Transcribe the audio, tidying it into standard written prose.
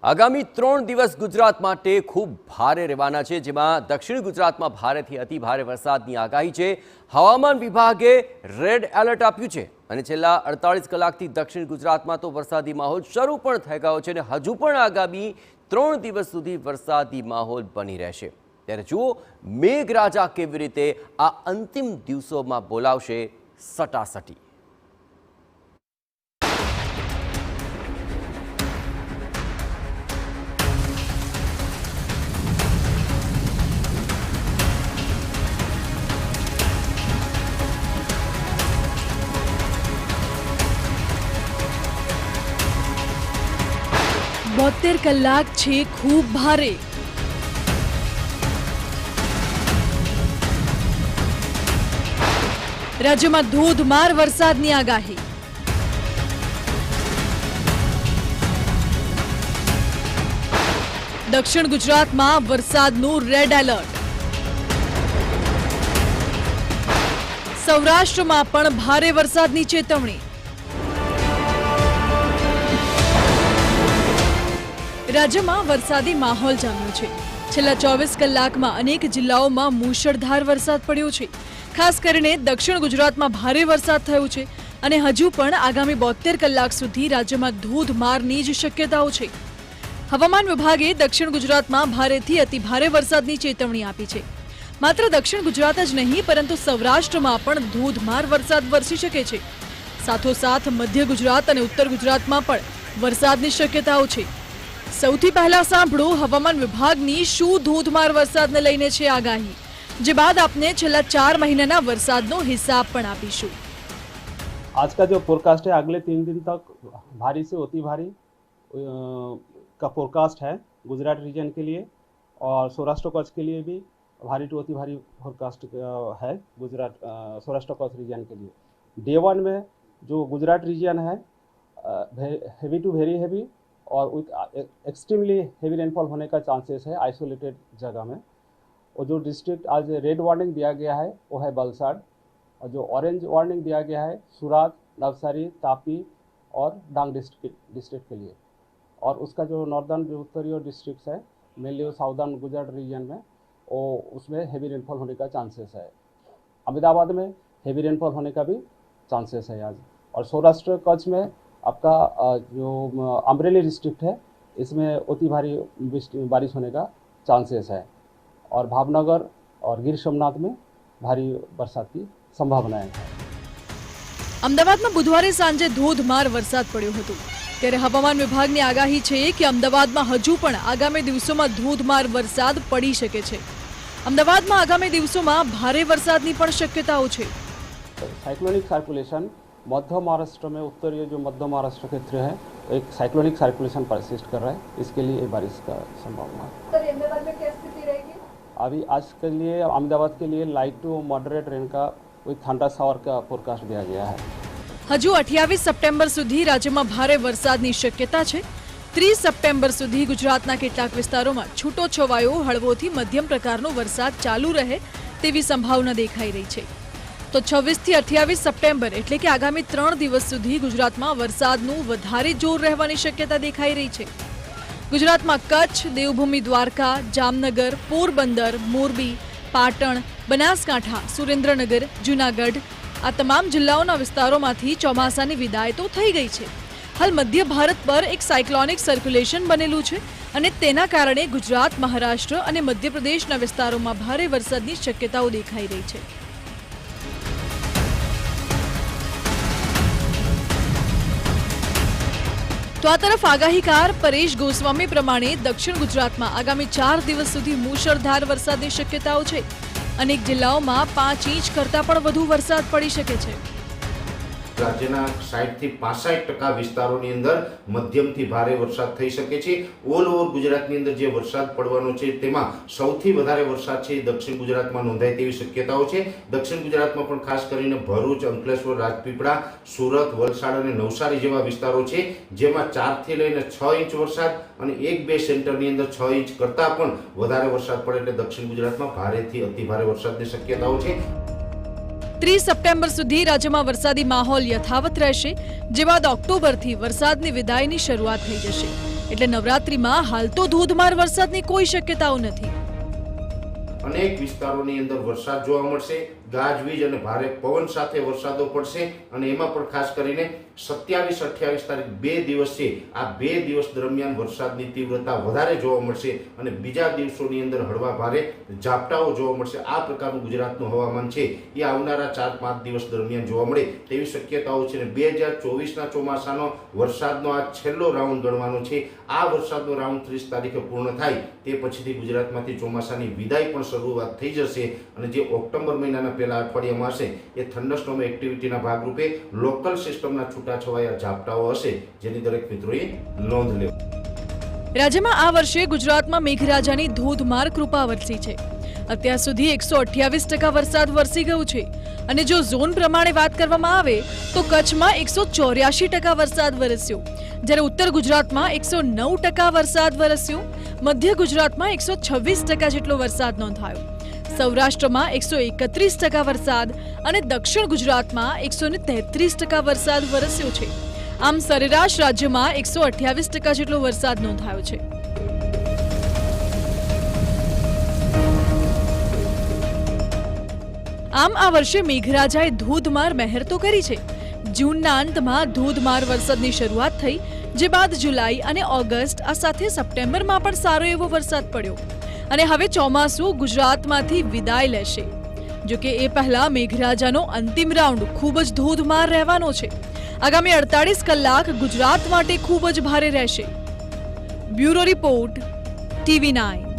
આગામી 3 દિવસ ગુજરાત માટે ખૂબ ભારે રહેવાના છે, જેમાં દક્ષિણ ગુજરાતમાં ભારેથી અતિ ભારે વરસાદની આગાહી છે। હવામાન વિભાગે રેડ એલર્ટ આપ્યું છે અને છેલ્લા 48 કલાકથી દક્ષિણ ગુજરાતમાં તો વરસાદી માહોલ શરૂ પણ થઈ ગયો છે અને હજુ પણ આગામી 3 દિવસ સુધી વરસાદી માહોલ બની રહેશે। ત્યારે જુઓ મેઘરાજા કેવી રીતે આ અંતિમ દિવસોમાં બોલાવશે સટાસટી। બોતેર કલાક છે ખૂબ ભારે। રાજ્યમાં ધોધમાર વરસાદની આગાહી। દક્ષિણ ગુજરાતમાં વરસાદનું રેડ એલર્ટ। સૌરાષ્ટ્રમાં પણ ભારે વરસાદની ચેતવણી। રાજ્યમાં વરસાદી માહોલ જામ્યો છે। છેલ્લા 24 કલાકમાં અનેક જિલ્લાઓમાં મુશળધાર વરસાદ પડ્યો છે। ખાસ કરીને દક્ષિણ ગુજરાતમાં ભારે વરસાદ થયો છે અને હજુ પણ આગામી 72 કલાક સુધી રાજ્યમાં ધોધમારની જ શક્યતાઓ છે। હવામાન વિભાગે દક્ષિણ ગુજરાતમાં ભારેથી અતિ ભારે વરસાદની ચેતવણી આપી છે। માત્ર દક્ષિણ ગુજરાત જ નહીં પરંતુ સૌરાષ્ટ્રમાં પણ ધોધમાર વરસાદ વરસી શકે છે। સાથોસાથ મધ્ય ગુજરાત અને ઉત્તર ગુજરાતમાં પણ વરસાદની શક્યતાઓ છે। સૌથી પહેલા સાંભળો હવામાન વિભાગની શું ધોધમાર વરસાદને લઈને છે આગાહી, જે બાદ આપને છેલ્લા 4 મહિનાના વરસાદનો હિસાબ પણ આપીશું। आज का जो फोरकास्ट है अगले 3 दिन तक भारी से अति भारी का फोरकास्ट है गुजरात रीजन के लिए और सौराष्ट्र कच्छ के लिए भी भारी टू अति भारी फोरकास्ट है गुजरात सौराष्ट्र कच्छ रीजन के लिए। डे 1 में जो गुजरात रीजन है हेवी टू वेरी हेवी और एक्सट्रीमली हेवी रेनफॉल होने का चांसेस है आइसोलेटेड जगह में। और जो डिस्ट्रिक्ट आज रेड वार्निंग दिया गया है वो है वलसाड और जो ऑरेंज वार्निंग दिया गया है सूरत, नवसारी, तापी और डांग डिस्ट्रिक्ट के लिए। और उसका जो नॉर्दर्न जो उत्तरी डिस्ट्रिक्ट है मेनली साउदर्न गुजरात रीजन में वो उसमें हेवी रेनफॉल होने का चांसेस है। अहमदाबाद में हेवी रेनफॉल होने का भी चांसेस है आज। और सौराष्ट्र कच्छ में आपका जो अमरेली डिस्ट्रिक्ट है इसमें अति भारी बारिश होने का चांसेस है। और भावनगर और गिर सोमनाथ में भारी बरसात की संभावनाएं है। અમદાવાદમાં બુધવારે સાંજે ધોધમાર વરસાદ પડ્યો હતો। ત્યારે હવામાન વિભાગની આગાહી છે કે અમદાવાદમાં હજુ પણ આગામી દિવસોમાં ધોધમાર વરસાદ પડી શકે છે। અમદાવાદમાં આગામી દિવસોમાં ભારે વરસાદની પણ શક્યતાઓ છે। साइक्लोनिक सर्कुलेशन मध्य महाराष्ट्र में उत्तरीय जो मध्य महाराष्ट्र क्षेत्र है एक साइक्लोनिक सर्कुलेशन परसिस्ट कर रहा है, इसके लिए बारिश का संभावना है। सर अहमदाबाद में क्या स्थिति रहेगी? अभी आज के लिए अहमदाबाद के लिए लाइट टू मॉडरेट रेन का कोई थंडर शावर का फोरकास्ट दिया गया है। હજુ 28 સપ્ટેમ્બર સુધી રાજ્યમાં ભારે વરસાદની શક્યતા છે। 30 સપ્ટેમ્બર સુધી ગુજરાતના કેટલાક વિસ્તારોમાં છૂટો છવાયો હળવોથી મધ્યમ પ્રકારનો વરસાદ ચાલુ રહે તેવી સંભાવના દેખાઈ રહી છે। તો 26 થી 28 સપ્ટેમ્બર એટલે કે આગામી 3 દિવસ સુધી ગુજરાતમાં વરસાદનું વધારે જોર રહેવાની શક્યતા દેખાઈ રહી છે। ગુજરાતમાં કચ્છ, દેવભૂમિ દ્વારકા, જામનગર, પોરબંદર, મોરબી, પાટણ, બનાસકાંઠા, સુરેન્દ્રનગર, જૂનાગઢ આ તમામ જિલ્લાઓના વિસ્તારોમાંથી ચોમાસાની વિદાય તો થઈ ગઈ છે। હાલ મધ્ય ભારત પર એક સાયક્લોનિક સર્ક્યુલેશન બનેલું છે અને તેના કારણે ગુજરાત, મહારાષ્ટ્ર અને મધ્યપ્રદેશના વિસ્તારોમાં ભારે વરસાદની શક્યતાઓ દેખાઈ રહી છે। તો આ તરફ આગાહીકાર પરેશ ગોસ્વામી પ્રમાણે દક્ષિણ ગુજરાતમાં આગામી 4 દિવસ સુધી મુશળધાર વરસાદની શક્યતાઓ છે। અનેક જિલ્લાઓમાં 5 ઇંચ કરતાં પણ વધુ વરસાદ પડી શકે છે। રાજ્યના 60 થી 65% વિસ્તારોની અંદર મધ્યમથી ભારે વરસાદ થઈ શકે છે। ઓલ ઓવર ગુજરાતની અંદર જે વરસાદ પડવાનો છે તેમાં સૌથી વધારે વરસાદ છે દક્ષિણ ગુજરાતમાં નોંધાય તેવી શક્યતાઓ છે। દક્ષિણ ગુજરાતમાં પણ ખાસ કરીને ભરૂચ, અંકલેશ્વર, રાજપીપળા, સુરત, વલસાડ અને નવસારી જેવા વિસ્તારો છે, જેમાં 4 થી લઈને 6 ઇંચ વરસાદ અને 1-2 સેન્ટરની અંદર 6 ઇંચ કરતાં પણ વધારે વરસાદ પડે એટલે દક્ષિણ ગુજરાતમાં ભારેથી અતિ ભારે વરસાદની શક્યતાઓ છે। 30 સપ્ટેમ્બર સુધી રાજ્યમાં વરસાદી માહોલ યથાવત રહેશે, જે બાદ ઓક્ટોબરથી વરસાદની વિદાયની શરૂઆત થઈ જશે। એટલે નવરાત્રીમાં હાલ તો ધોધમાર વરસાદની કોઈ શક્યતાઓ નથી. અનેક વિસ્તારોની અંદર વરસાદ જોવા મળશે, ગાજવીજ અને ભારે પવન સાથે વરસાદો પડશે અને એમાં પણ ખાસ કરીને 27-28 તારીખ 2 દિવસ છે. આ 2 દિવસ દરમિયાન વરસાદની તીવ્રતા વધારે જોવા મળશે અને બીજા દિવસોની અંદર હળવા ભારે ઝાપટાઓ જોવા મળશે. આ પ્રકારનું ગુજરાતનું હવામાન છે એ આવનારા 4-5 દિવસ દરમિયાન જોવા મળે તેવી શક્યતાઓ છે. 2024ના ચોમાસાનો વરસાદનો આ છેલ્લો રાઉન્ડ ગણવાનો છે. આ વરસાદનો રાઉન્ડ 30 તારીખે પૂર્ણ થાય તે પછીથી ગુજરાતમાંથી ચોમાસાની વિદાય પણ શરૂઆત થઈ જશે અને જે ઓક્ટોબર મહિનાના પહેલા અઠવાડિયામાં હશે એ થંડરસ્ટોર્મ એક્ટિવિટીના ભાગરૂપે લોકલ સિસ્ટમના છૂટાછવાયા ઝાપટાઓ હશે, જેની દરેક મિત્રોએ નોંધ લેવી. રાજ્યમાં આ વર્ષે ગુજરાતમાં મેઘરાજાની ધોધમાર કૃપા વરસી છે. અત્યાર સુધી 128% વરસાદ વરસી ગયું છે અને જો ઝોન પ્રમાણે વાત કરવામાં આવે તો કચ્છમાં 184% વરસાદ વરસ્યો, જ્યારે ઉત્તર ગુજરાતમાં 109% વરસાદ વરસ્યો, મધ્ય ગુજરાતમાં 126% જેટલો વરસાદ નોંધાયો, સૌરાષ્ટ્રમાં 131% વરસાદ અને દક્ષિણ ગુજરાતમાં 133% વરસાદ વરસ્યો છે. આમ સરેરાશ રાજ્યમાં 128% જેટલો વરસાદ નોંધાયો છે. આમ આ વર્ષે મેઘરાજાએ ધોધમાર મહેર તો કરી છે. જૂનના અંતમાં ધોધમાર વરસાદની શરૂઆત થઈ, જે બાદ જુલાઈ અને ઓગસ્ટ આ સાથે સપ્ટેમ્બરમાં પણ સારો એવો વરસાદ પડ્યો અને હવે ચોમાસું ગુજરાતમાંથી વિદાય લેશે. જોકે એ પહેલા મેઘરાજાનો અંતિમ રાઉન્ડ ખૂબ જ ધોધમાર રહેવાનો છે. આગામી 48 કલાક ગુજરાત માટે ખૂબ જ ભારે રહેશે. Bureau report, TV9.